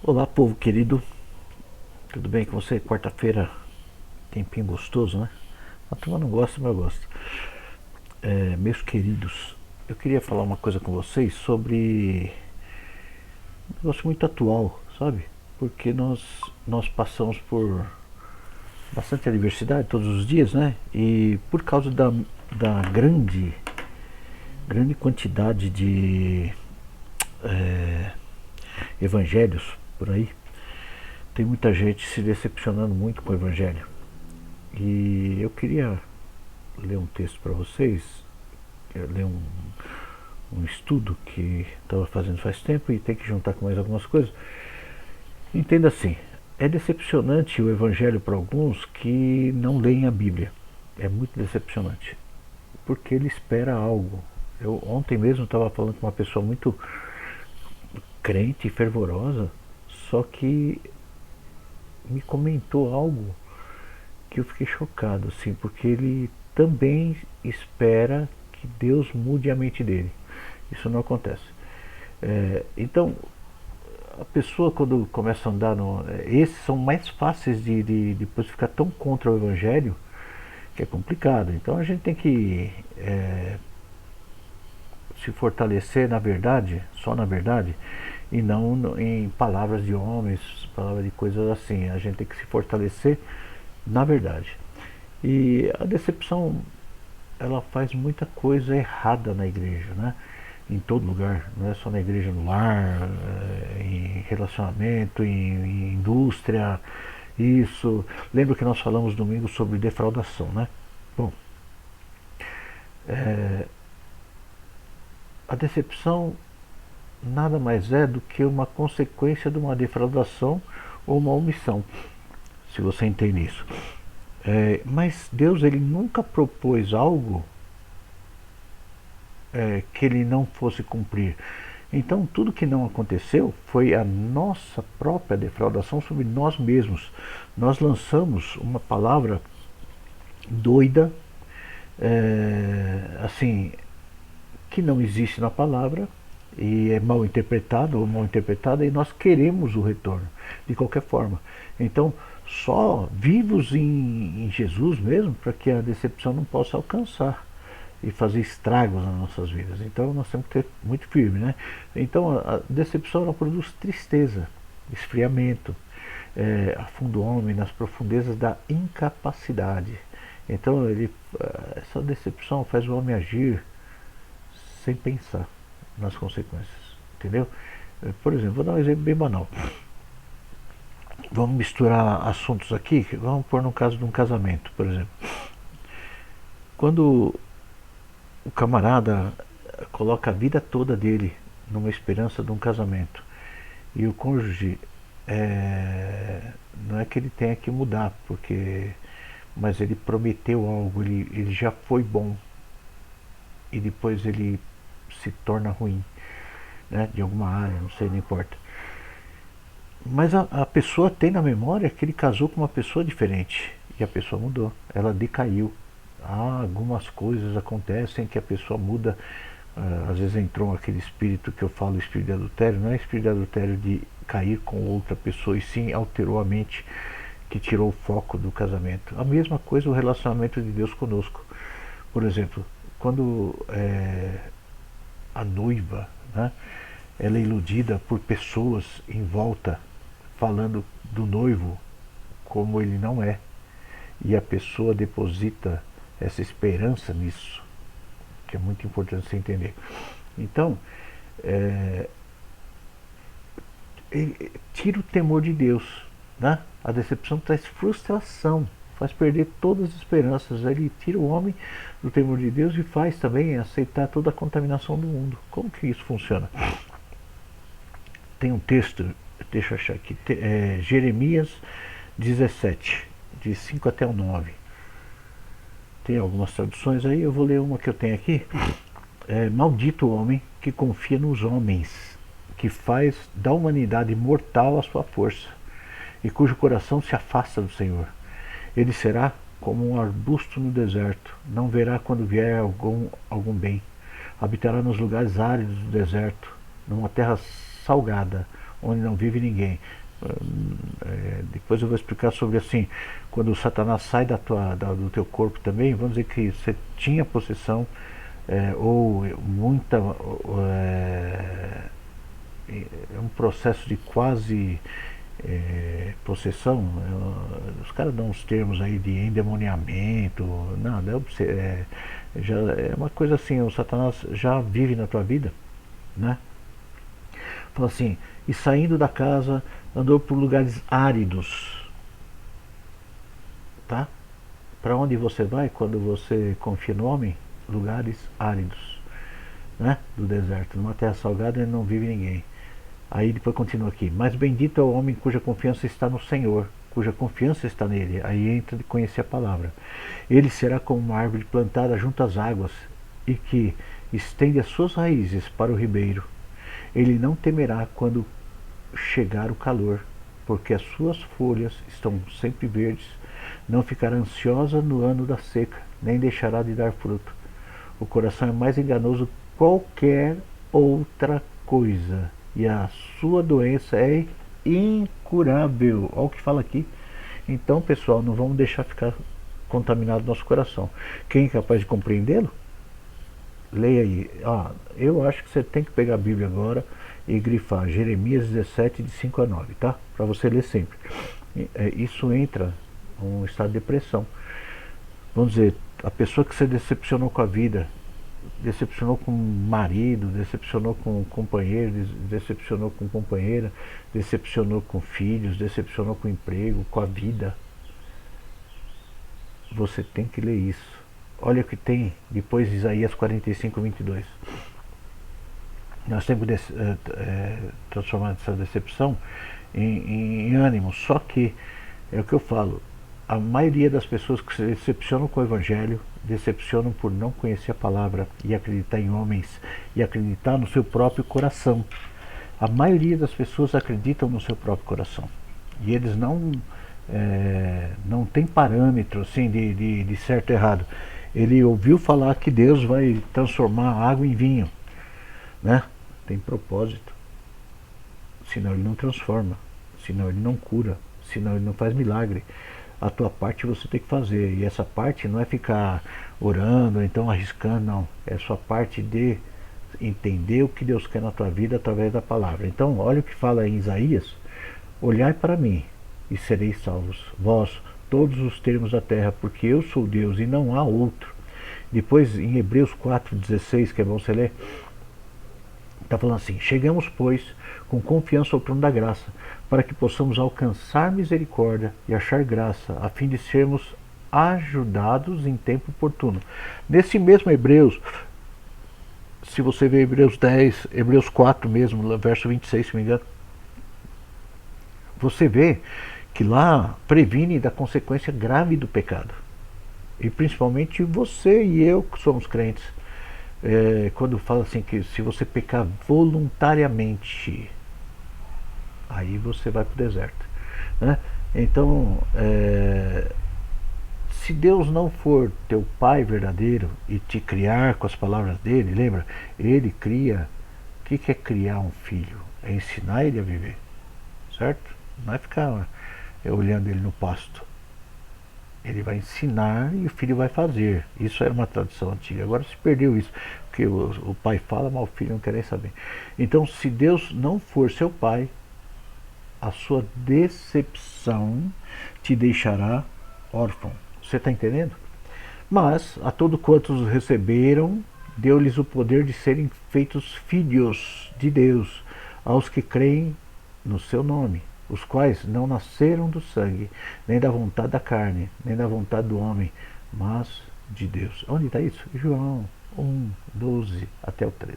Olá, povo querido, tudo bem com você? Quarta-feira, tempinho gostoso, né? A turma não gosta, mas eu gosto. Meus queridos, eu queria falar uma coisa com vocês sobre um negócio muito atual, sabe? Porque nós passamos por bastante adversidade todos os dias, né? E por causa da grande quantidade de evangelhos por aí, tem muita gente se decepcionando muito com o evangelho. E eu queria ler um texto para vocês, ler um estudo que estava fazendo faz tempo e tem que juntar com mais algumas coisas. Entenda assim, é decepcionante o evangelho para alguns que não leem a Bíblia. É muito decepcionante, porque ele espera algo. Eu ontem mesmo estava falando com uma pessoa muito crente e fervorosa, só que me comentou algo que eu fiquei chocado, assim, porque ele também espera que Deus mude a mente dele. Isso não acontece. Então, a pessoa quando começa a andar no. Esses são mais fáceis de depois ficar tão contra o Evangelho que é complicado. Então a gente tem que se fortalecer na verdade, só na verdade, e não em palavras de homens, palavras de coisas assim. A gente tem que se fortalecer na verdade. E a decepção, ela faz muita coisa errada na igreja, né? Em todo lugar, não é só na igreja, no lar, em relacionamento, em indústria, isso. Lembra que nós falamos domingo sobre defraudação, né? Bom, a decepção nada mais é do que uma consequência de uma defraudação ou uma omissão, se você entende isso. Mas Deus ele nunca propôs algo que ele não fosse cumprir. Então, tudo que não aconteceu foi a nossa própria defraudação sobre nós mesmos. Nós lançamos uma palavra doida, assim, que não existe na palavra e é mal interpretada ou mal interpretada, e nós queremos o retorno de qualquer forma. Então, só vivos em Jesus mesmo para que a decepção não possa alcançar e fazer estragos nas nossas vidas. Então nós temos que ter muito firme, né? Então a decepção ela produz tristeza, esfriamento, afunda o homem nas profundezas da incapacidade. Então essa decepção faz o homem agir sem pensar nas consequências, entendeu? Por exemplo, vou dar um exemplo bem banal. Vamos misturar assuntos aqui, vamos pôr no caso de um casamento, por exemplo. Quando o camarada coloca a vida toda dele numa esperança de um casamento e o cônjuge não é que ele tenha que mudar, porque mas ele prometeu algo, ele já foi bom e depois ele se torna ruim, né, de alguma área, não sei, não importa. Mas a pessoa tem na memória que ele casou com uma pessoa diferente e a pessoa mudou, ela decaiu. Algumas coisas acontecem que a pessoa muda. Às vezes entrou aquele espírito que eu falo, espírito de adultério, não é espírito de adultério de cair com outra pessoa, e sim alterou a mente, que tirou o foco do casamento. A mesma coisa o relacionamento de Deus conosco. Por exemplo, quando a noiva, né, ela é iludida por pessoas em volta falando do noivo como ele não é, e a pessoa deposita essa esperança nisso, que é muito importante você entender. Então, tira o temor de Deus, né? A decepção traz frustração, faz perder todas as esperanças. Ele tira o homem do temor de Deus e faz também aceitar toda a contaminação do mundo. Como que isso funciona? Tem um texto, deixa eu achar aqui, Jeremias 17, de 5 até o 9. Tem algumas traduções aí, eu vou ler uma que eu tenho aqui. Maldito o homem que confia nos homens, que faz da humanidade mortal a sua força, e cujo coração se afasta do Senhor. Ele será como um arbusto no deserto, não verá quando vier algum bem. Habitará nos lugares áridos do deserto, numa terra salgada, onde não vive ninguém. Depois eu vou explicar sobre assim, quando o Satanás sai do teu corpo também, vamos dizer que você tinha possessão, ou muita, um processo de quase possessão. Os caras dão uns termos aí de endemoniamento, nada, já é uma coisa assim, o Satanás já vive na tua vida, né? Fala assim, e saindo da casa, andou por lugares áridos, tá? Para onde você vai quando você confia no homem? Lugares áridos, né? Do deserto. Numa terra salgada não vive ninguém. Aí depois continua aqui. Mas bendito é o homem cuja confiança está no Senhor, cuja confiança está nele. Aí entra de conhecer a palavra. Ele será como uma árvore plantada junto às águas e que estende as suas raízes para o ribeiro. Ele não temerá quando chegar o calor, porque as suas folhas estão sempre verdes. Não ficará ansiosa no ano da seca, nem deixará de dar fruto. O coração é mais enganoso que qualquer outra coisa, e a sua doença é incurável. Olha o que fala aqui. Então, pessoal, não vamos deixar ficar contaminado nosso coração. Quem é capaz de compreendê-lo? Leia aí. Eu acho que você tem que pegar a Bíblia agora e grifar Jeremias 17, de 5 a 9, tá? Para você ler sempre. Isso entra num estado de depressão. Vamos dizer, a pessoa que se decepcionou com a vida, decepcionou com o marido, decepcionou com o companheiro, decepcionou com companheira, decepcionou com filhos, decepcionou com o emprego, com a vida. Você tem que ler isso. Olha o que tem depois de Isaías 45, 22. Nós temos que transformar essa decepção em ânimo. Só que, é o que eu falo, a maioria das pessoas que se decepcionam com o Evangelho, decepcionam por não conhecer a palavra e acreditar em homens e acreditar no seu próprio coração. A maioria das pessoas acreditam no seu próprio coração. E eles não tem parâmetro assim, de certo e errado. Ele ouviu falar que Deus vai transformar água em vinho, né? Tem propósito. Senão ele não transforma, senão ele não cura, senão ele não faz milagre. A tua parte você tem que fazer, e essa parte não é ficar orando, então arriscando, não. É a sua parte de entender o que Deus quer na tua vida através da palavra. Então olha o que fala em Isaías: olhai para mim e sereis salvos, vós, todos os termos da terra, porque eu sou Deus e não há outro. Depois em Hebreus 4,16, que é bom você ler, está falando assim: chegamos, pois, com confiança ao trono da graça, para que possamos alcançar misericórdia e achar graça, a fim de sermos ajudados em tempo oportuno. Nesse mesmo Hebreus, se você ver Hebreus 10, Hebreus 4 mesmo, verso 26, se não me engano, você vê que lá previne da consequência grave do pecado. E principalmente você e eu que somos crentes. Quando fala assim que se você pecar voluntariamente, aí você vai para o deserto, né? Então, se Deus não for teu pai verdadeiro e te criar com as palavras dele, lembra? Ele cria. O que é criar um filho? É ensinar ele a viver, certo? Não é ficar olhando ele no pasto. Ele vai ensinar e o filho vai fazer. Isso era uma tradição antiga. Agora se perdeu isso, porque o pai fala, mas o filho não quer nem saber. Então, se Deus não for seu pai, a sua decepção te deixará órfão. Você está entendendo? Mas a todo quantos os receberam, deu-lhes o poder de serem feitos filhos de Deus, aos que creem no seu nome, os quais não nasceram do sangue, nem da vontade da carne, nem da vontade do homem, mas de Deus. Onde está isso? João 1, 12 até o 13.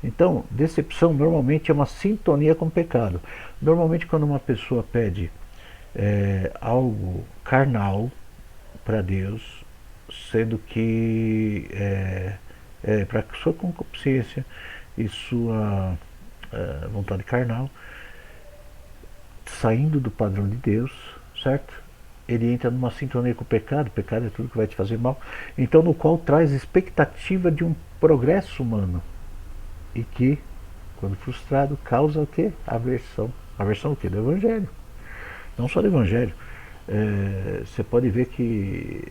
Então, decepção normalmente é uma sintonia com o pecado. Normalmente quando uma pessoa pede algo carnal para Deus, sendo que para sua concupiscência e sua vontade carnal, saindo do padrão de Deus, certo? Ele entra numa sintonia com o pecado é tudo que vai te fazer mal, então no qual traz expectativa de um progresso humano, e que Quando frustrado, causa o quê? Aversão. Aversão o quê? Do Evangelho. Não só do Evangelho. Você pode ver que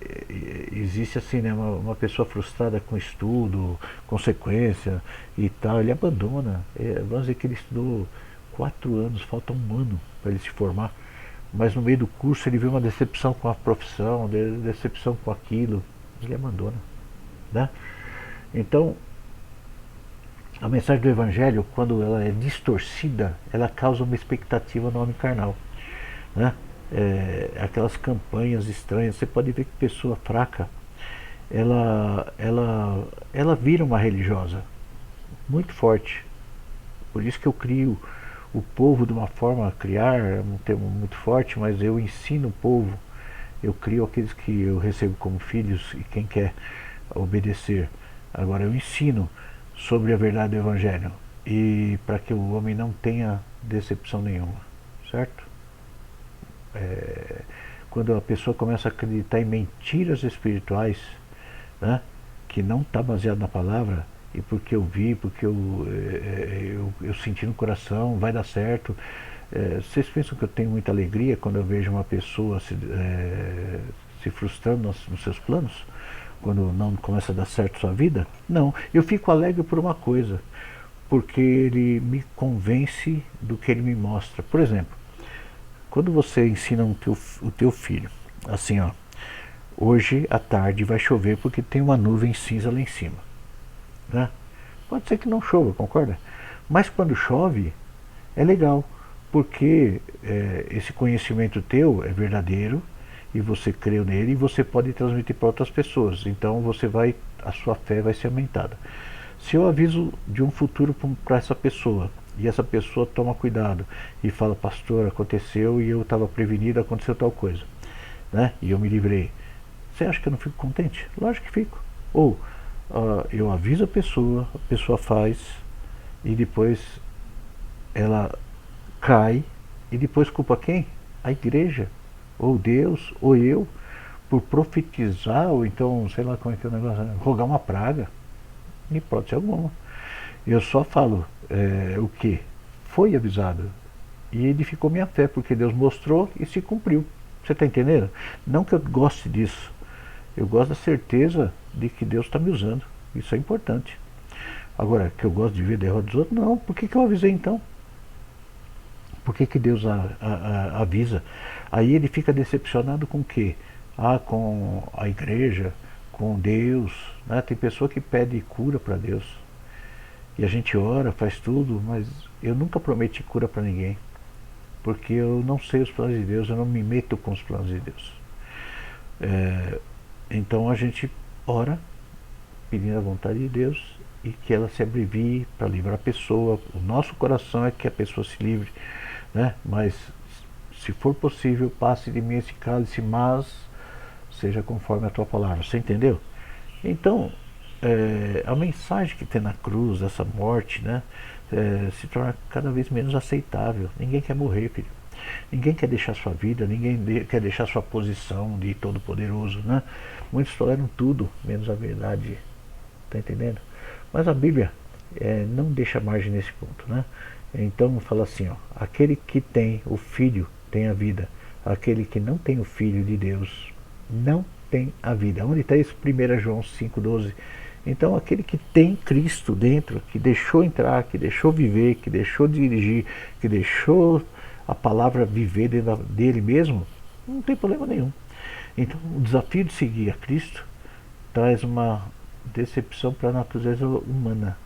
existe assim, né, uma pessoa frustrada com estudo, consequência e tal, ele abandona. Vamos dizer que ele estudou 4 anos, falta um ano para ele se formar, mas no meio do curso ele vê uma decepção com a profissão, decepção com aquilo, ele abandona, né? Então, a mensagem do Evangelho, quando ela é distorcida, ela causa uma expectativa no homem carnal, né? Aquelas campanhas estranhas, você pode ver que pessoa fraca, ela vira uma religiosa muito forte. Por isso que eu crio o povo de uma forma a criar, é um termo muito forte, mas eu ensino o povo, eu crio aqueles que eu recebo como filhos e quem quer obedecer. Agora eu ensino sobre a verdade do Evangelho e para que o homem não tenha decepção nenhuma, certo? Quando a pessoa começa a acreditar em mentiras espirituais, né, que não está baseado na palavra, e porque eu vi, porque eu senti no coração, vai dar certo. Vocês pensam que eu tenho muita alegria quando eu vejo uma pessoa se frustrando nos seus planos? Quando não começa a dar certo a sua vida? Não, eu fico alegre por uma coisa, porque ele me convence do que ele me mostra. Por exemplo, quando você ensina o teu filho, assim, ó, hoje à tarde vai chover porque tem uma nuvem cinza lá em cima, né? Pode ser que não chova, concorda? Mas quando chove, é legal, porque esse conhecimento teu é verdadeiro e você creu nele e você pode transmitir para outras pessoas. Então a sua fé vai ser aumentada. Se eu aviso de um futuro para essa pessoa e essa pessoa toma cuidado e fala, pastor, aconteceu e eu estava prevenido, aconteceu tal coisa, né? E eu me livrei. Você acha que eu não fico contente? Lógico que fico. Ou eu aviso a pessoa faz e depois ela cai e depois culpa quem? A igreja, ou Deus, ou eu, por profetizar, ou então, sei lá como é que é o negócio, né? Rogar uma praga, em hipótese alguma. Eu só falo o que foi avisado e edificou minha fé, porque Deus mostrou e se cumpriu. Você está entendendo? Não que eu goste disso, eu gosto da certeza de que Deus está me usando. Isso é importante. Agora, que eu gosto de ver a derrota dos outros, não. Por que eu avisei então? Por que Deus avisa? Aí ele fica decepcionado com o quê? Com a igreja, com Deus, né? Tem pessoa que pede cura para Deus. E a gente ora, faz tudo, mas eu nunca prometi cura para ninguém. Porque eu não sei os planos de Deus, eu não me meto com os planos de Deus. Então a gente ora, pedindo a vontade de Deus e que ela se abrevie para livrar a pessoa. O nosso coração é que a pessoa se livre, né? Mas se for possível, passe de mim esse cálice, mas seja conforme a tua palavra. Você entendeu? Então, a mensagem que tem na cruz, essa morte, né, se torna cada vez menos aceitável. Ninguém quer morrer, filho. Ninguém quer deixar sua vida, ninguém quer deixar sua posição de todo-poderoso, né? Muitos toleram tudo, menos a verdade. Tá entendendo? Mas a Bíblia não deixa margem nesse ponto, né? Então fala assim, ó, aquele que tem o Filho tem a vida, aquele que não tem o Filho de Deus não tem a vida. Onde está isso? 1 João 5,12. Então aquele que tem Cristo dentro, que deixou entrar, que deixou viver, que deixou dirigir, que deixou a palavra viver dentro dele mesmo, não tem problema nenhum. Então o desafio de seguir a Cristo traz uma decepção para a natureza humana.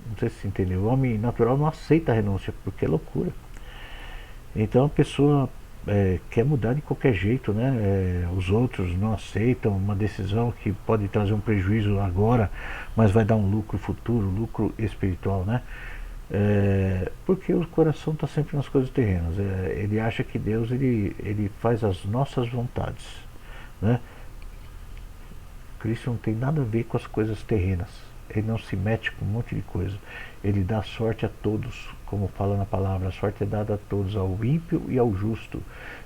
Não sei se você entendeu. O homem natural não aceita a renúncia, porque é loucura. Então a pessoa quer mudar de qualquer jeito, né? Os outros não aceitam uma decisão que pode trazer um prejuízo agora, mas vai dar um lucro futuro, lucro espiritual, né? Porque o coração está sempre nas coisas terrenas. Ele acha que Deus ele faz as nossas vontades, né? Cristo não tem nada a ver com as coisas terrenas. Ele não se mete com um monte de coisa. Ele dá sorte a todos, como fala na palavra. A sorte é dada a todos, ao ímpio e ao justo.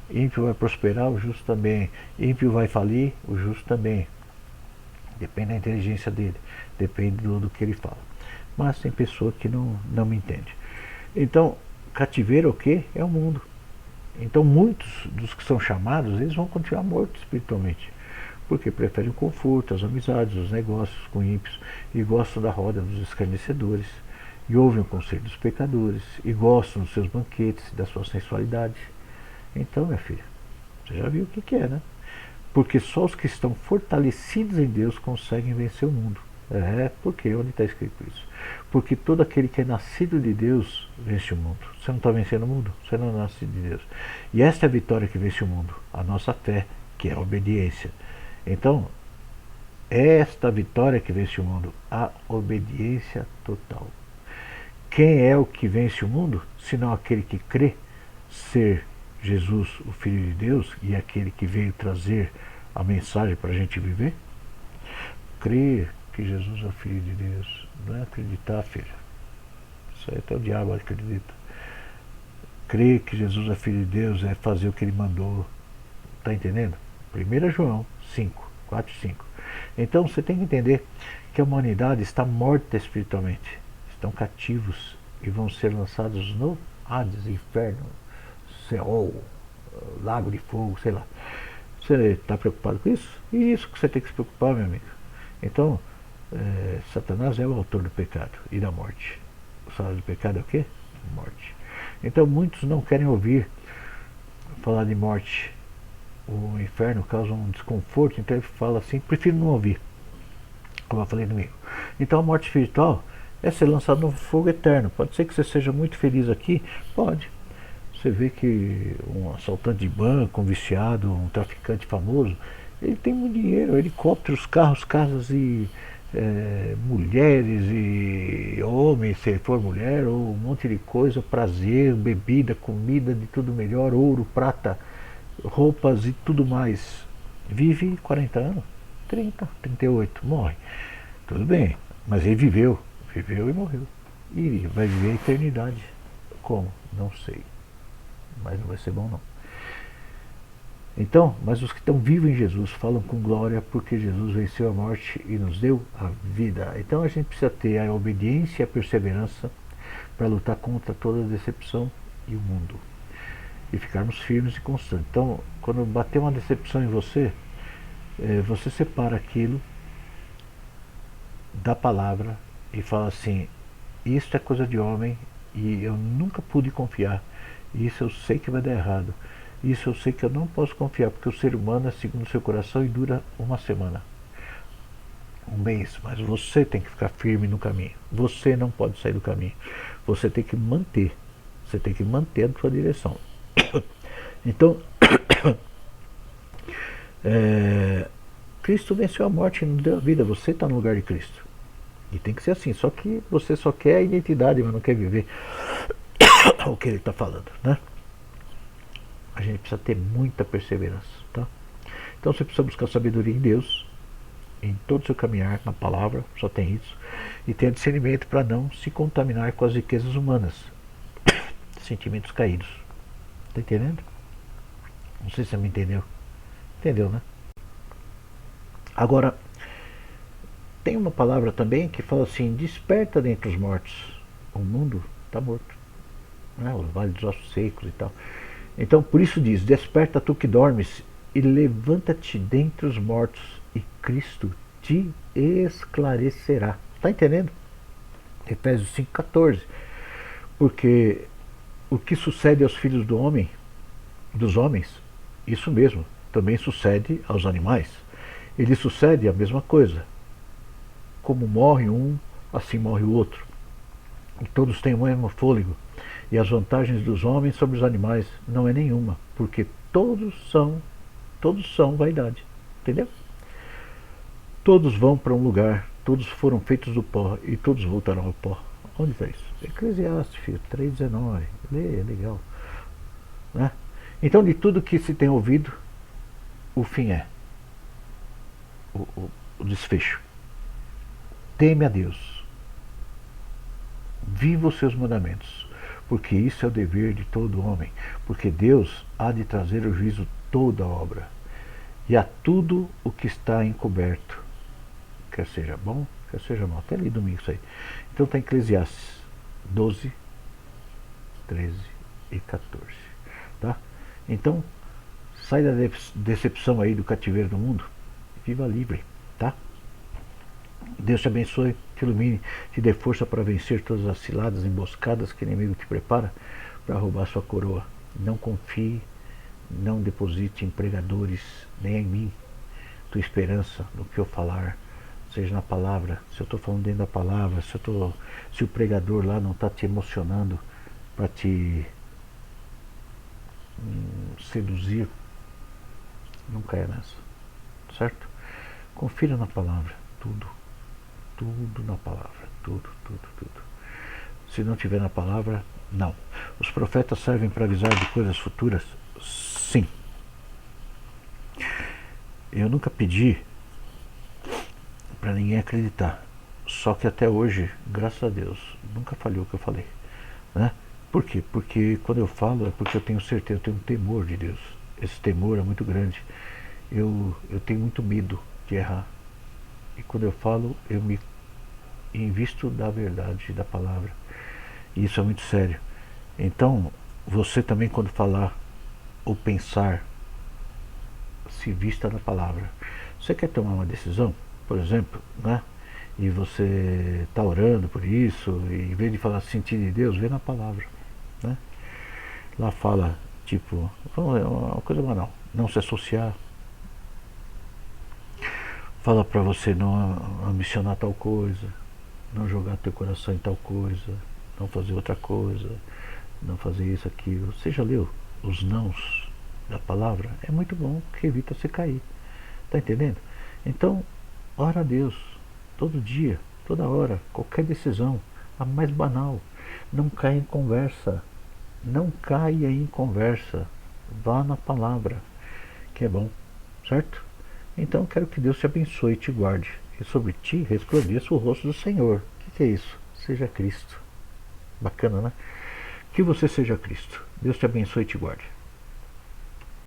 Ímpio vai prosperar, o justo também. Ímpio vai falir, o justo também. Depende da inteligência dele. Depende do que ele fala. Mas tem pessoa que não me entende. Então, cativeiro é o quê? É o mundo. Então muitos dos que são chamados, eles vão continuar mortos espiritualmente. Porque preferem o conforto, as amizades, os negócios com ímpios, e gostam da roda dos escarnecedores, e ouvem o conselho dos pecadores, e gostam dos seus banquetes, da sua sensualidade. Então, minha filha, você já viu o que é, né? Porque só os que estão fortalecidos em Deus conseguem vencer o mundo. Porque onde está escrito isso? Porque todo aquele que é nascido de Deus vence o mundo. Você não está vencendo o mundo? Você não é nascido de Deus. E esta é a vitória que vence o mundo, a nossa fé, que é a obediência. Então, é esta vitória que vence o mundo, a obediência total. Quem é o que vence o mundo, senão aquele que crê ser Jesus, o Filho de Deus, e aquele que veio trazer a mensagem para a gente viver? Crer que Jesus é o Filho de Deus. Não é acreditar, filha. Isso aí até o diabo acredita. Crer que Jesus é Filho de Deus é fazer o que ele mandou. Está entendendo? 1 João 5, 4 e 5. Então você tem que entender que a humanidade está morta espiritualmente. Estão cativos e vão ser lançados no Hades, inferno, Seol, lago de fogo, sei lá. Você está preocupado com isso? E isso que você tem que se preocupar, meu amigo. Então, Satanás é o autor do pecado e da morte. O salário do pecado é o quê? Morte. Então muitos não querem ouvir falar de morte. O inferno causa um desconforto, então ele fala assim, prefiro não ouvir, como eu falei no meio. Então a morte espiritual é ser lançado no fogo eterno. Pode ser que você seja muito feliz aqui, pode. Você vê que um assaltante de banco, um viciado, um traficante famoso, ele tem muito dinheiro, helicópteros, carros, casas e mulheres e homens, se for mulher, ou um monte de coisa, prazer, bebida, comida de tudo melhor, ouro, prata, roupas e tudo mais. Vive 40 anos, 30, 38, morre. Tudo bem, mas ele viveu e morreu. E vai viver a eternidade. Como? Não sei. Mas não vai ser bom não. Então, mas os que estão vivos em Jesus falam com glória porque Jesus venceu a morte e nos deu a vida. Então a gente precisa ter a obediência e a perseverança para lutar contra toda a decepção e o mundo. E ficarmos firmes e constantes. Então, quando bater uma decepção em você, você separa aquilo da palavra e fala assim, isso é coisa de homem e eu nunca pude confiar. Isso eu sei que vai dar errado. Isso eu sei que eu não posso confiar, porque o ser humano é segundo o seu coração e dura uma semana, um mês. Mas você tem que ficar firme no caminho. Você não pode sair do caminho. Você tem que manter. Você tem que manter a sua direção. Então, Cristo venceu a morte e não deu a vida. Você está no lugar de Cristo. E tem que ser assim. Só que você só quer a identidade, mas não quer viver o que ele está falando, né? A gente precisa ter muita perseverança, tá? Então você precisa buscar sabedoria em Deus, em todo o seu caminhar, na palavra, só tem isso, e ter discernimento para não se contaminar com as riquezas humanas, sentimentos caídos. Tá entendendo? Não sei se você me entendeu. Entendeu, né? Agora, tem uma palavra também que fala assim, desperta dentre os mortos. O mundo está morto, né? O vale dos ossos secos e tal. Então por isso diz, desperta tu que dormes e levanta-te dentre os mortos e Cristo te esclarecerá. Está entendendo? Efésios 5,14. Porque o que sucede aos filhos do homem, dos homens, isso mesmo, também sucede aos animais. Ele sucede a mesma coisa. Como morre um, assim morre o outro. E todos têm o mesmo fôlego. E as vantagens dos homens sobre os animais não é nenhuma, porque todos são vaidade. Entendeu? Todos vão para um lugar, todos foram feitos do pó e todos voltarão ao pó. Onde está isso? Eclesiastes, 3,19. Lê, é legal. Né? Então, de tudo que se tem ouvido, o fim é o desfecho. Teme a Deus. Viva os seus mandamentos. Porque isso é o dever de todo homem, porque Deus há de trazer o juízo toda a obra, e a tudo o que está encoberto, quer seja bom, quer seja mal, até li domingo isso aí. Então está em Eclesiastes 12, 13 e 14. Tá? Então, sai da decepção aí do cativeiro do mundo e viva livre. Tá? Deus te abençoe, te ilumine, te dê força para vencer todas as ciladas, emboscadas que o inimigo te prepara para roubar sua coroa. Não confie, não deposite em pregadores, nem em mim, tua esperança no que eu falar, seja na palavra. Se eu estou falando dentro da palavra, se o pregador lá não está te emocionando para te seduzir, não caia nessa, certo? Confira na palavra, tudo na palavra, tudo. Se não tiver na palavra, não. Os profetas servem para avisar de coisas futuras? Sim. Eu nunca pedi para ninguém acreditar. Só que até hoje, graças a Deus, nunca falhou o que eu falei. Né? Por quê? Porque quando eu falo é porque eu tenho certeza, eu tenho um temor de Deus. Esse temor é muito grande. Eu tenho muito medo de errar. E quando eu falo, eu me invisto da verdade, da palavra. E isso é muito sério. Então, você também quando falar ou pensar, se vista da palavra. Você quer tomar uma decisão, por exemplo, né? E você está orando por isso, e em vez de falar sentir de Deus, vê na palavra. Né? Lá fala, tipo, é uma coisa banal, não se associar. Fala para você não ambicionar tal coisa, não jogar teu coração em tal coisa, não fazer outra coisa, não fazer isso, aquilo. Você já leu os nãos da palavra? É muito bom, que evita você cair. Tá entendendo? Então, ora a Deus, todo dia, toda hora, qualquer decisão, a mais banal. Não caia em conversa. Não caia em conversa. Vá na palavra, que é bom, certo? Então quero que Deus te abençoe e te guarde. E sobre ti resplandeça o rosto do Senhor. O que é isso? Seja Cristo. Bacana, né? Que você seja Cristo. Deus te abençoe e te guarde.